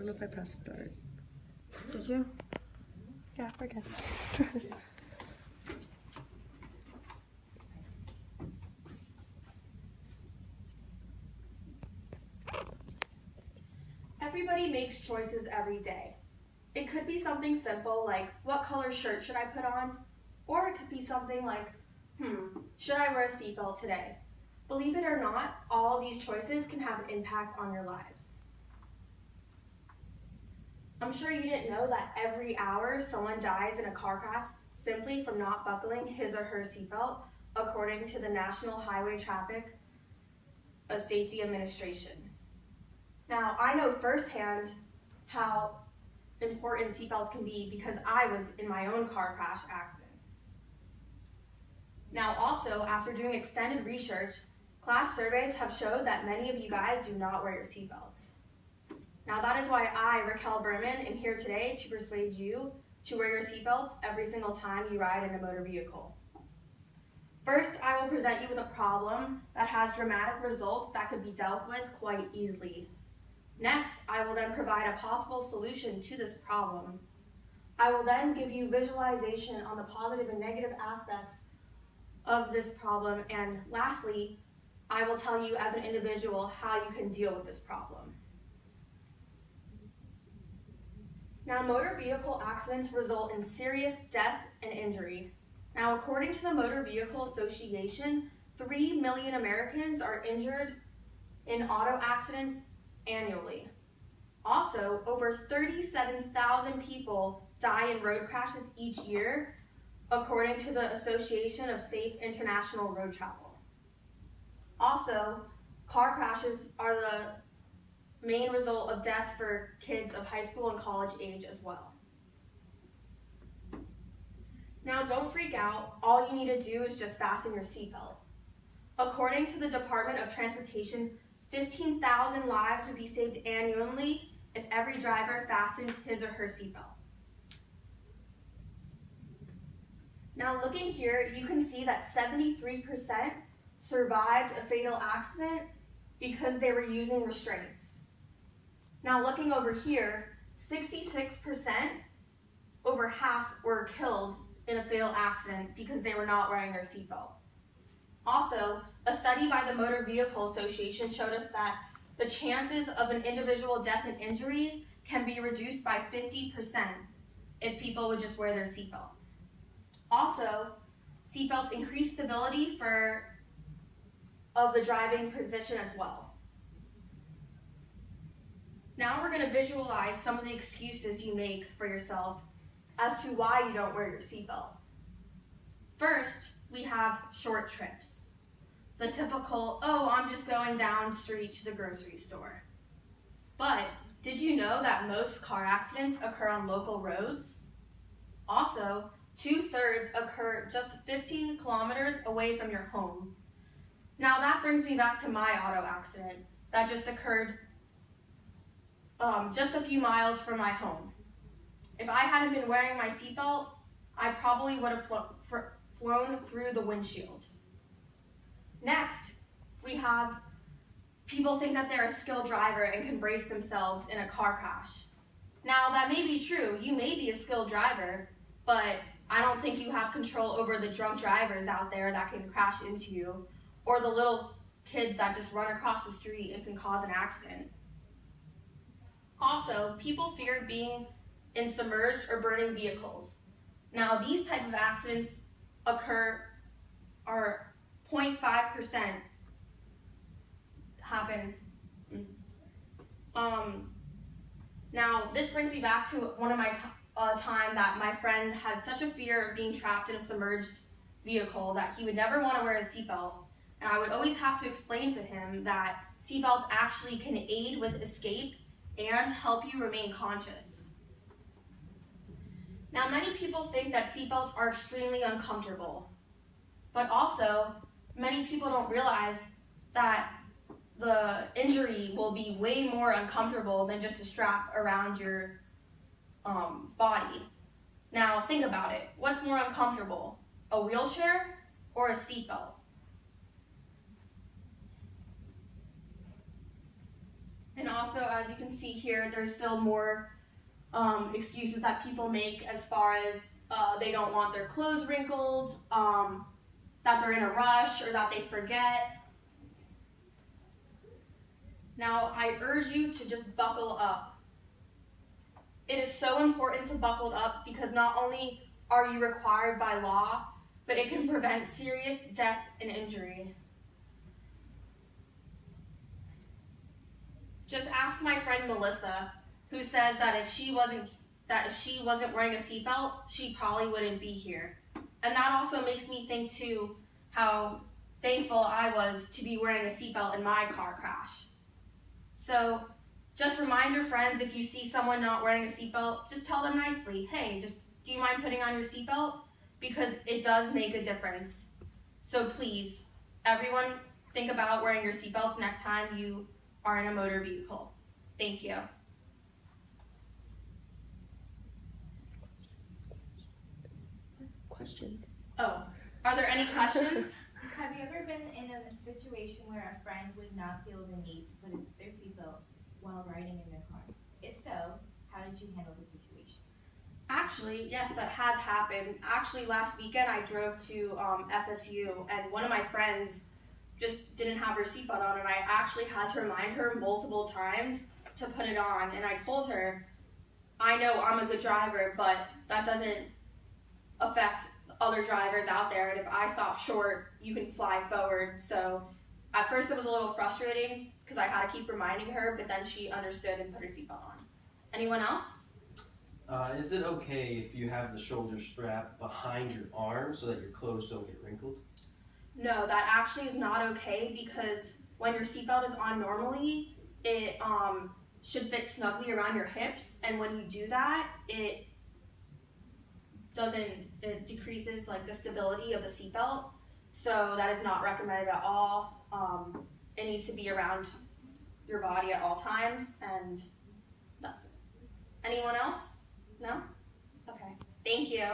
don't know if I pressed start. Did you? Yeah, we're good. Everybody makes choices every day. It could be something simple like, what color shirt should I put on? Or it could be something like, should I wear a seatbelt today? Believe it or not, all of these choices can have an impact on your lives. I'm sure you didn't know that every hour someone dies in a car crash simply from not buckling his or her seatbelt, according to the National Highway Traffic Safety Administration. Now, I know firsthand how important seatbelts can be because I was in my own car crash accident. Now, also, after doing extended research, class surveys have showed that many of you guys do not wear your seatbelts. Now, that is why I, Raquel Berman, am here today to persuade you to wear your seatbelts every single time you ride in a motor vehicle. First, I will present you with a problem that has dramatic results that could be dealt with quite easily. Next, I will then provide a possible solution to this problem. I will then give you visualization on the positive and negative aspects of this problem, and lastly, I will tell you as an individual how you can deal with this problem. Now, motor vehicle accidents result in serious death and injury. Now, according to the Motor Vehicle Association, 3 million Americans are injured in auto accidents annually. Also, over 37,000 people die in road crashes each year, according to the Association of Safe International Road Travel. Also, car crashes are the main result of death for kids of high school and college age as well. Now, don't freak out. All you need to do is just fasten your seatbelt. According to the Department of Transportation, 15,000 lives would be saved annually if every driver fastened his or her seatbelt. Now, looking here, you can see that 73% survived a fatal accident because they were using restraints. Now, looking over here, 66%, over half, were killed in a fatal accident because they were not wearing their seatbelt. Also, a study by the Motor Vehicle Association showed us that the chances of an individual death and injury can be reduced by 50% if people would just wear their seatbelt. Also, seatbelts increase stability of the driving position as well. Now we're going to visualize some of the excuses you make for yourself as to why you don't wear your seatbelt. First, we have short trips. The typical, oh, I'm just going down the street to the grocery store. But did you know that most car accidents occur on local roads? Also, 2/3 occur just 15 kilometers away from your home. Now that brings me back to my auto accident that just occurred just a few miles from my home. If I hadn't been wearing my seatbelt, I probably would have flown through the windshield. Next, we have people think that they're a skilled driver and can brace themselves in a car crash. Now, that may be true. You may be a skilled driver, but I don't think you have control over the drunk drivers out there that can crash into you, or the little kids that just run across the street and can cause an accident. Also, people fear being in submerged or burning vehicles. Now, these type of accidents are 0.5% happen. Now, this brings me back to one of my time that my friend had such a fear of being trapped in a submerged vehicle that he would never want to wear a seatbelt. And I would always have to explain to him that seatbelts actually can aid with escape and help you remain conscious. Now, many people think that seatbelts are extremely uncomfortable, but also many people don't realize that the injury will be way more uncomfortable than just a strap around your body. Now, think about it. What's more uncomfortable, a wheelchair or a seatbelt? And also, as you can see here, there's still more excuses that people make as far as they don't want their clothes wrinkled, that they're in a rush, or that they forget. Now, I urge you to just buckle up. It is so important to buckle up because not only are you required by law, but it can prevent serious death and injury. Just ask my friend Melissa, who says that if she wasn't wearing a seatbelt, she probably wouldn't be here. And that also makes me think too how thankful I was to be wearing a seatbelt in my car crash. So just remind your friends, if you see someone not wearing a seatbelt, just tell them nicely, hey, do you mind putting on your seatbelt? Because it does make a difference. So please, everyone, think about wearing your seatbelts next time you are in a motor vehicle. Thank you. Questions? Oh, are there any questions? Have you ever been in a situation where a friend would not feel the need to put their seatbelt while riding in their car? If so, how did you handle the situation? Actually, yes, that has happened. Actually, last weekend I drove to FSU, and one of my friends just didn't have her seatbelt on, and I actually had to remind her multiple times to put it on. And I told her, I know I'm a good driver, but that doesn't affect other drivers out there, and if I stop short, you can fly forward. So at first it was a little frustrating because I had to keep reminding her, but then she understood and put her seatbelt on. Anyone else? Is it okay if you have the shoulder strap behind your arm so that your clothes don't get wrinkled? No, that actually is not okay because when your seatbelt is on normally, it should fit snugly around your hips, and when you do that, it decreases like the stability of the seatbelt. So that is not recommended at all. It needs to be around your body at all times, and that's it. Anyone else? No? Okay. Thank you.